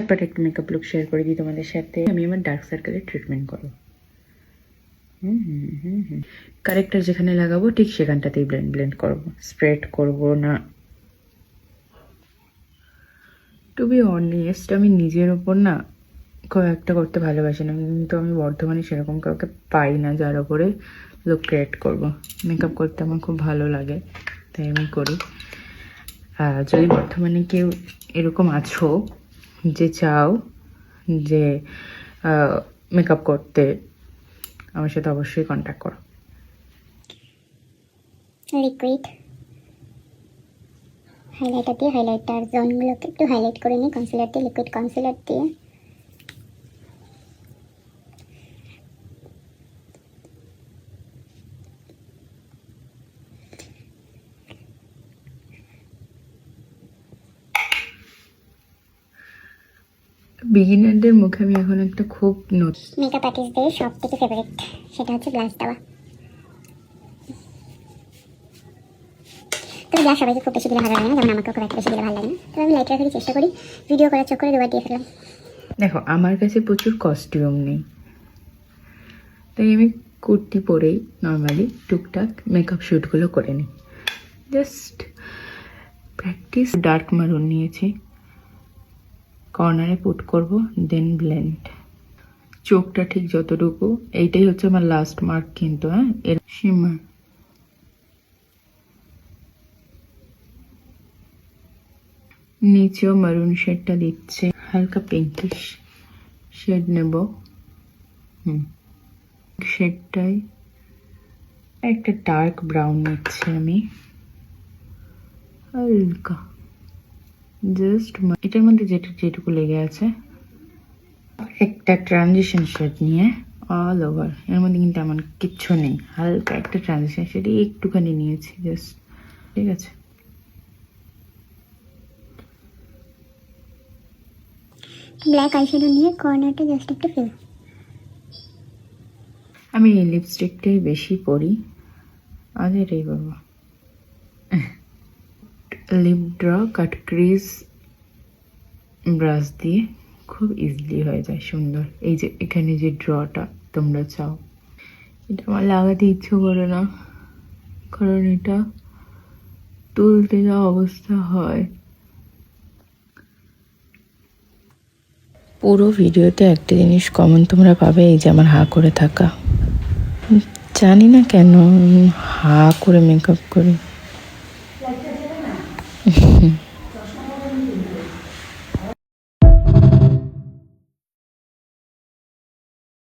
ঝটপট একটা makeup look share করে দিই তোমাদের সাথে। আমি আমার ডার্ক সার্কেলের ট্রিটমেন্ট করবো। কারেক্টার যেখানে লাগাবো ঠিক সেখানটাতেই ব্লেন্ড করবো, স্প্রেড করবো না। টু বি অনেস্ট, আমি নিজের ওপর না খুব একটা করতে ভালোবাসি না, কিন্তু আমি বর্ধমানে সেরকম কাউকে পাই না যার ওপরে লুক ক্রিয়েট করবো। মেকআপ করতে আমার খুব ভালো লাগে, তাই আমি করি। যদি বর্তমানে কেউ এরকম আছো যে চাও যে মেকআপ করতে, আমার সাথে অবশ্যই কন্ট্যাক্ট করো। লিকুইড হাইলাইটার দিয়ে হাইলাইটার জোনগুলোকে একটু হাইলাইট করে নিই কনসিলার দিয়ে, লিকুইড কনসিলার দিয়ে। বিগিনারদের মুখে আমি এখন একটা খুব মেকআপ আর্টিস্টদের সব থেকে ফেভারিট, সেটা হচ্ছে ব্লাশ দেওয়া। তবে ব্লাশ সবাইকে খুব বেশি দিলে ভালো লাগে না, যেমন আমাকেও খুব একটা বেশি দিলে ভালো লাগে না। তবে আমি লাইট রাখারই চেষ্টা করি, ভিডিও করার চক্করে দুবার দিয়ে ফেললাম। দেখো, আমার কাছে প্রচুর কস্টিউম নেই, তাই আমি কুর্তি পরেই নর্মালি টুকটাক মেকআপ শ্যুটগুলো করে নিই। Just practice. ডার্ক মারুন নিয়েছি, কর্নারে পুট করব, দেন ব্লেন্ড। চোখটা ঠিক যতটুকু, এইটাই হচ্ছে আমার লাস্ট মার্ক কিন্তু। এর শিমার নিচেও মারুন শেডটা দিচ্ছে, হালকা পিঙ্কিশ শেড নেব। শেডটাই একটা ডার্ক ব্রাউন নিচ্ছি আমি, হালকা জাস্ট এটার মধ্যে যেটুকু লেগে আছে। একটা ট্রানজিশন শেড নিয়ে অল ওভার, এর মধ্যে কিন্তু এমন কিচ্ছু নেই, হালকা একটা ট্রানজিশন শেডই একটুখানি নিয়েছি জাস্ট। ঠিক আছে, ব্ল্যাক আইশ্যাডো নিয়ে কর্নারটা জাস্ট একটু ফিল। আমি এই লিপস্টিকটাই বেশি পরি, আজ এটাই করবো। লিপ ড্র কাট ক্রিজ ব্রাশ দিয়ে খুব ইজিলি হয়ে যায় সুন্দর। এই যে এখানে যে ড্রটা তোমরা চাও, এটা আমার লাগাতে ইচ্ছে করে না, কারণ এটা তুলতে যা অবস্থা হয়। পুরো ভিডিওতে একটা জিনিস কমন তোমরা পাবে, এই যে আমার হা করে থাকা। জানি না কেন হা করে মেকআপ করি।